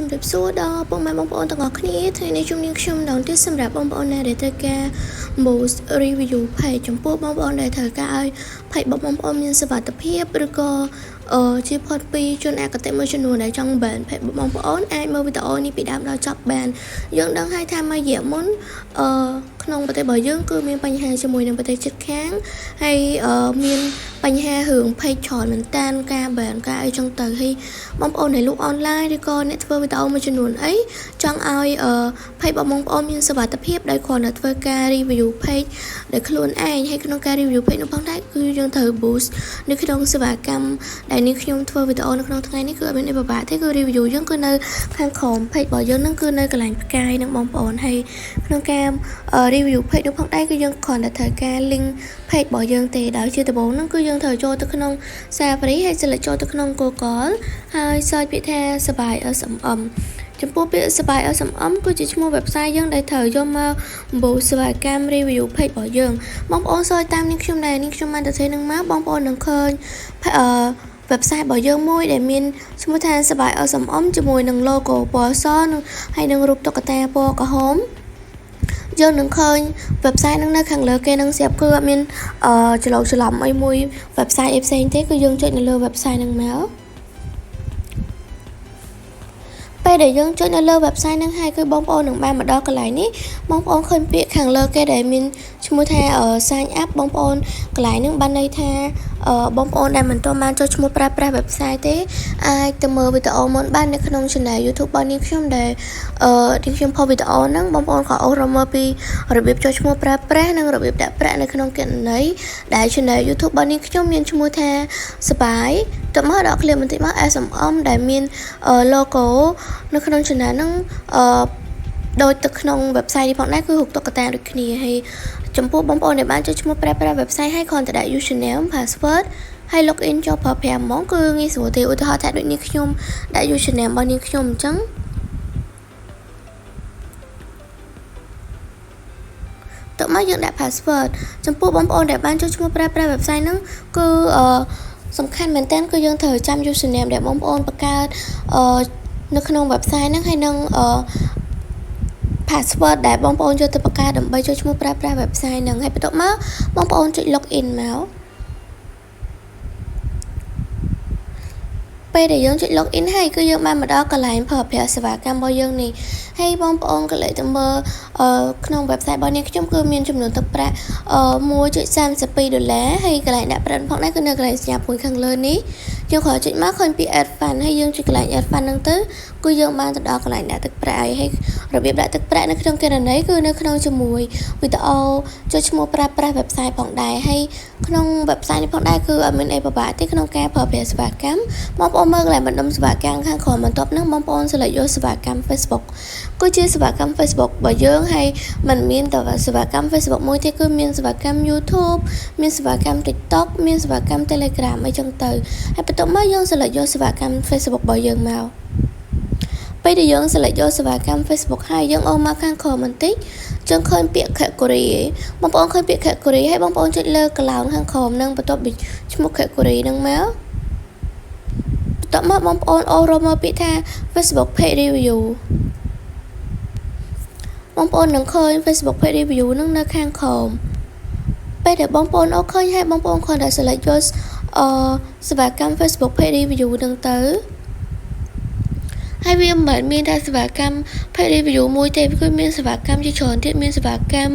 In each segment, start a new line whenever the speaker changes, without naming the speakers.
ជំរាបសួរដល់ពុកម៉ែបងប្អូនទាំងអស់គ្នាថ្ងៃនេះជំនាញខ្ញុំដល់ទីសម្រាប់បងប្អូនដែលត្រូវការ boost review page ចំពោះបងប្អូនដែលត្រូវការឲ្យ page បងប្អូនមានសុវត្ថិភាពឬក៏ជាផុតពីជនអកតេមួយចំនួនដែលចង់ ban page បងប្អូនអាចមើលវីដេអូនេះពីដើមដល់ចប់បានយើងដឹងហើយថាមួយរយៈមុនក្នុងប្រទេសរបស់យើងគឺមានបញ្ហាជាមួយនឹងប្រទេសជិតខាងហើយមានបញ្ហារឿង page ច្រើនមែនតើការ ban ការអីចឹងទៅហើយបងប្អូនដែលលក់ online ឬក៏អ្នកធ្វើវីដេអូមួយចំនួនអីចង់ឲ្យ page បងប្អូនមានសុវត្ថិភាពដោយគ្រាន់តែធ្វើការ review page ដោយខ្លួនឯងហើយក្នុងការ review page នោះផងដែរគឺយើងត្រូវ boost នៅក្នុងសេវាកម្មដែលនេះខ្ញុំធ្វើវីដេអូនៅក្នុងថ្ងៃនេះគឺអត់មានអីពិបាកទេគឺ review យើងគឺនៅខាងក្រោម page របស់យើងនឹងគឺនៅកន្លែងផ្កាយនឹងបងប្អូនហើយក្នុងការ review page នោះផងដែរគឺយើងគ្រាន់តែត្រូវការ link page របស់យើងទេដោយជាដំបូងហ្នឹងគឺយើងត្រូវចូលទៅក្នុង Safari ហើយ select ចូលទៅក្នុង Google ហើយ search ពាក្យថាសបាយ SMM ចំពោះពាក្យសបាយ SMM គឺជាឈ្មោះ website យើងដែលត្រូវយកមក boost សេវាកម្ម review page របស់យើងបងប្អូន search តាមនេះខ្ញុំដែរនេះខ្ញុំបានទៅធ្វើនឹងមកបងប្អូននឹងឃើញwebsite របស់យើងមួយដែលមានឈ្មោះថាសបាយ SMM ជាមួយនឹង logo ពណ៌សហើយនឹងរូបតុក្កតាពណ៌ក្រហមយើងនឹងឃើញ website ហ្នឹងនៅខាងលើគេនឹងស្រាប់គឺអត់មានច្រឡំអីមួយ website ផ្សេងទេគឺយើងចុចនៅលើ website ហ្នឹងមកពេលដែលយើងចុចនៅលើ website ហ្នឹងហើយគឺបងប្អូននឹងបានមកដល់កន្លែងនេះបងប្អូនឃើញពាក្យខាងលើគេដែលមានឈ្មោះថា sign up បងប្អូនកន្លែងហ្នឹងបានន័យថាបងប្អូនដែលមិនទាន់បានចុចឈ្មោះប្រើប្រាស់ website ទេអាចទៅមើលវីដេអូមុនបាននៅក្នុង channel YouTube របស់នាងខ្ញុំដែលនាងខ្ញុំផុសវីដេអូហ្នឹងបងប្អូនក៏អូសរមើលពីរបៀបចុចឈ្មោះប្រើប្រាស់និងរបៀបដាក់ប្រាក់នៅក្នុងគណនីដែល channel YouTube របស់នាងខ្ញុំមានឈ្មោះថាសបាយតើមកដល់ clip បន្តិចមក SMM ដែលមាន logo នៅក្នុង channel ហ្នឹងដូចទៅក្នុង website នេះផងដែរគឺរូបតុក្កតាដូចគ្នាហើយចំពោះបងប្អូនដែលបានចុចឈ្មោះប្រើប្រាស់ website ហើយគ្រាន់តែដាក់ username password ហើយ login ចូលប្រើប្រាស់ហ្មងគឺងាយស្រួលទេឧទាហរណ៍ថាដូចនេះខ្ញុំដាក់ username របស់នាងខ្ញុំអញ្ចឹងតើមកយើងដាក់ password ចំពោះបងប្អូនដែលបានចុចឈ្មោះប្រើប្រាស់ website ហ្នឹងគឺសំខាន់មែនតើគឺយើងត្រូវចាំ username ដែលបងប្អូនបង្កើតនៅក្នុង website ហ្នឹងហើយនឹង password ដែលបងប្អូនយកទៅបង្កើតដើម្បីចុចឈ្មោះប្រើប្រាស់ website ហ្នឹងហើយបន្ទាប់មកបងប្អូនចុច login មកពេលដែលយើងចុច login ហើយគឺយើងបានមកដល់កន្លែងប្រើប្រាស់សេវាកម្មរបស់យើងនេះហើយបងប្អូនក៏លេខទៅមើលក្នុង website របស់នាងខ្ញុំគឺមានចំនួនទឹកប្រាក់$1.32ហើយកន្លែងដាក់ប្រាក់ផងដែរគឺនៅកន្លែងសញ្ញាមួយខាងលើនេះយើងគ្រាន់ចុចមកឃើញពី add fund ហើយយើងចុចកន្លែង add fund ហ្នឹងទៅគឺយើងបានទៅដល់កន្លែងដាក់ទឹកប្រាក់ហើយរបៀបដាក់ទឹកប្រាក់នៅក្នុងគណនីគឺនៅក្នុងជាមួយវីដេអូចុចឈ្មោះប្រើប្រាស់ website ផងដែរហើយក្នុង website នេះផងដែរគឺអត់មានអីពិបាកទេក្នុងការប្រើប្រាស់សេវាកម្មបងប្អូនមើលកន្លែងបណ្ដុំសេវាកម្មខាងក្រោមបន្ទាប់ហ្នឹងបងប្អូន select យកសេវាកម្ម Facebook គឺជាសេវាកម្ម Facebook របស់យើងហើយมันមានតែសេវាកម្ម Facebook មួយទេគឺមានសេវាកម្ម YouTube មានសេវាកម្ម TikTok មានសេវាកម្ម Telegram អីចឹងទៅហើយបន្ទាប់មកយើង select យកសេវាកម្ម Facebook របស់យើងមកពេលដែលយើង select យកសេវាកម្ម Facebook ហើយយើងអូសមកខាងក្រោមបន្តិចយើងឃើញពាក្យ category បងប្អូនឃើញពាក្យ category ហើយបងប្អូនចុចលើកន្លោនខាងក្រោមហ្នឹងបន្ទាប់ពីឈ្មោះ category ហ្នឹងមកបន្ទាប់មកបងប្អូនអូសរកមកពាក្យថា Facebook page review បងប្អូននឹងឃើញ Facebook page review ហ្នឹងនៅខាងក្រោមពេលដែលបងប្អូនអូសឃើញហើយបងប្អូនគ្រាន់តែ select យកសេវាកម្ម Facebook page review ហ្នឹងទៅហើយវាមិនមានតែសេវាកម្ម page review មួយទេគឺមានសេវាកម្មជាច្រើនទៀតមានសេវាកម្ម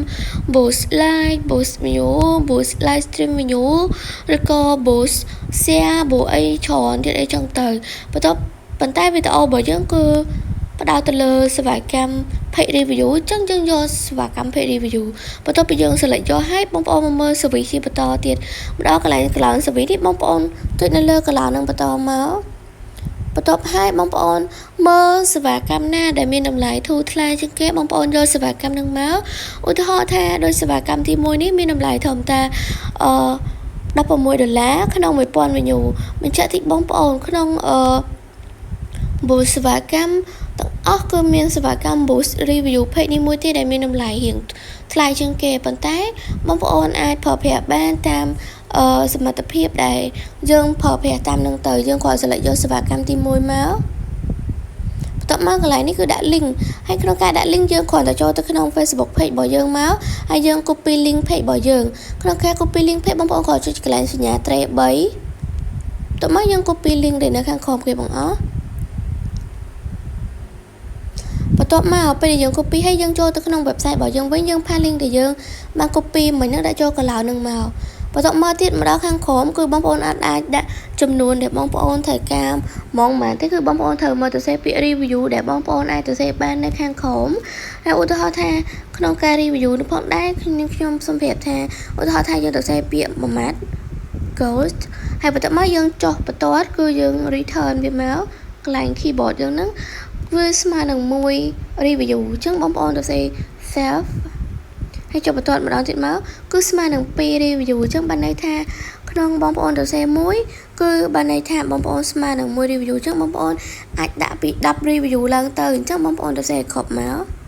boost like boost view boost live stream view ឬក៏ boost share បូអីច្រើនទៀតអីចឹងទៅប៉ុន្តែវីដេអូរបស់យើងគឺផ្ដោតទៅលើសេវាកម្ម page review អញ្ចឹងយើងយកសេវាកម្ម page review បន្ទាប់ពីយើង select យកហើយបងប្អូនមកមើល service ជាបន្តទៀតមកដល់កន្លែង service នេះបងប្អូនចុចនៅលើកន្លោនហ្នឹងបន្តមកបន្ទាប់ហើយបងប្អូនមើលសេវាកម្មណាដែលមានតម្លៃធូរថ្លៃជាងគេបងប្អូនយកសេវាកម្មហ្នឹងមកឧទាហរណ៍ថាដោយសេវាកម្មទី1នេះមានតម្លៃធម្មតា$16ក្នុង 1000 view បញ្ជាក់តិចបងប្អូនក្នុងboost សេវាកម្មទាំងអស់គឺមានសេវាកម្ម boost review page នេះមួយទេដែលមានតម្លៃរៀងថ្លៃជាងគេប៉ុន្តែបងប្អូនអាចប្រើប្រាស់បានតាមសមត្ថភាពដែលយើងប្រើប្រាស់តាមនឹងទៅយើងគ្រាន់ select យកសេវាកម្មទី1មកបន្ តមកកន្លែងនេះគឺដាក់ link ហើយក្នុងការដាក់ link យើងគ្រាន់តែចូលទៅក្នុង Facebook page របស់យើងមកហើយយើង copy link page របស់យើងក្នុងការ copy link page បងប្អូនក៏ចុចកន្លែងសញ្ញាត្រី3តមកយើង copy link ដែលនៅខាងក្រោមគេបងអស់បន្ទាប់មកពេលដែលយើង copy ហើយយើងចូលទៅក្នុង website របស់យើងវិញយើងផាស link ដែលយើងបាន copy មិញហ្នឹងដាក់ចូលកន្លោនឹងមកបន្ទាប់មកទៀតម្ដងខាងក្រោមគឺបងប្អូនអាចដាក់ចំនួនដែលបងប្អូនត្រូវការមកមែនទេគឺបងប្អូនត្រូវមកទៅសេពាក្យ review ដែលបងប្អូនអាចទៅសេបាននៅខាងក្រោមហើយឧទាហរណ៍ថាក្នុងការ review នោះផងដែរខ្ញុំសូមប្រាប់ថាឧទាហរណ៍ថាយើងទៅសេពាក្យ Mamat Ghost ហើយបន្ទាប់មកយើងចុះបន្ទាត់គឺយើង return វាមកកន្លែង keyboard យើងហ្នឹងវាស្មើនឹង1 review អញ្ចឹងបងប្អូនទៅសេ self ហើយចុះបន្ទាត់ម្ដងទៀតមកគឺស្មើនឹង2 review អញ្ចឹងបានន័យថាក្នុងបងប្អូនទៅសេ1គឺបានន័យថាបងប្អូនស្មើនឹង1 review អញ្ចឹងបងប្អូនអាចដាក់ពី10 review ឡើងទៅអញ្ចឹងបងប្អូនទៅសេគ្រប់មក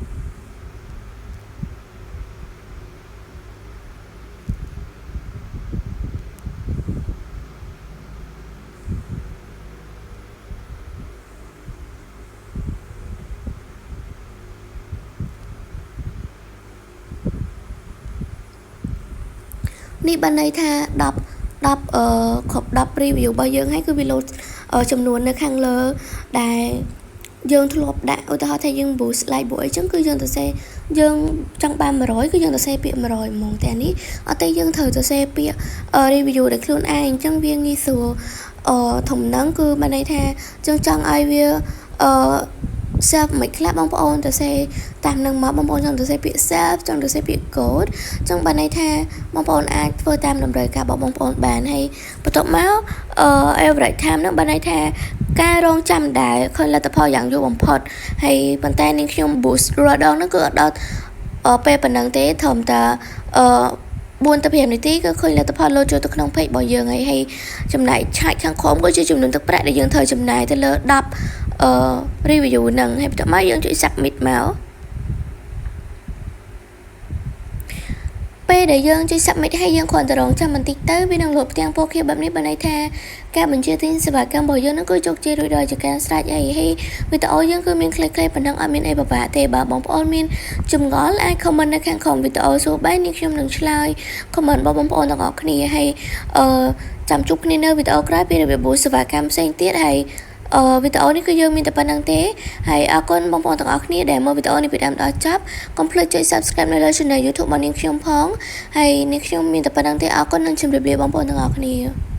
នេះបានន័យថា10គ្រប់10 review របស់យើងហើយគឺវា load ចំនួននៅខាងលើដែលយើងធ្លាប់ដាក់ឧទាហរណ៍ថាយើង boost slide អញ្ចឹងគឺយើងទៅសេយើងចង់បាន100គឺយើងទៅសេពាក្យ100ហ្មងតែនេះអត់ទេយើងត្រូវទៅសេពាក្យ review ដែលខ្លួនឯងអញ្ចឹងវាងាយស្រួលធំហ្នឹងគឺបានន័យថាយើងចង់ឲ្យវាself មិនខ្លះបងប្អូនទៅសេតាមនឹងមកបងប្អូនចង់ទៅសេពាក្យ self ចង់ទៅសេពាក្យ code ចង់បានន័យថាបងប្អូនអាចធ្វើតាមតម្រូវការរបស់បងប្អូនបានហើយបន្ទាប់មក average time ហ្នឹងបានន័យថាការរងចាំដែលឃើញលទ្ធផលយ៉ាងយូរបំផុតហើយប៉ុន្តែនាងខ្ញុំ boost រាល់ដងហ្នឹងគឺអត់ដល់ពេលប៉ុណ្ណឹងទេត្រឹមតែ4 ទៅ 5 នាទីគឺឃើញលទ្ធផលលោតចូលទៅក្នុង page របស់យើងហើយចំណែកឆាច់ខាងក្រោមគឺជាចំនួនទឹកប្រាក់ដែលយើងត្រូវចំណាយទៅលើ10 review ហ្នឹងហើយបន្ទាប់មកយើងចុច submit មកពេលដែលយើងចុច submit ហើយយើងគ្រាន់តែរងចាំបន្តិចទៅវានឹងលោតផ្ទាំងពណ៌ខៀវបែបនេះបានន័យថាការបញ្ជាទិញសេវាកម្មរបស់យើងនឹងគឺជោគជ័យរួចរាល់ជាការស្រេចហើយវីដេអូយើងគឺមានខ្លីៗប៉ុណ្ណឹងអត់មានអីពិបាកទេបើបងប្អូនមានចម្ងល់អាច comment នៅខាងក្រោមវីដេអូសួរបែបនេះខ្ញុំនឹងឆ្លើយ comment របស់បងប្អូនទាំងអស់គ្នាហើយចាំជួបគ្នានៅវីដេអូក្រោយពីរបៀប boost សេវាកម្មផ្សេងទៀតហើយវីដេអូនេះគឺយើងមានតែប៉ុណ្្នឹងទេហើយអរគុណបងប្អូនទាំងអស់គ្នាដែលមើលវីដេអូនេះពីដើមដល់ចប់កុំភ្លេចចុច subscribe នៅលើ channel YouTube របស់នាងខ្ញុំផងហើយនាងខ្ញុំមានតែប៉ុណ្្នឹងទេអរគុណនិងជម្រាបលាបងប្អូនទាំងអស់គ្នា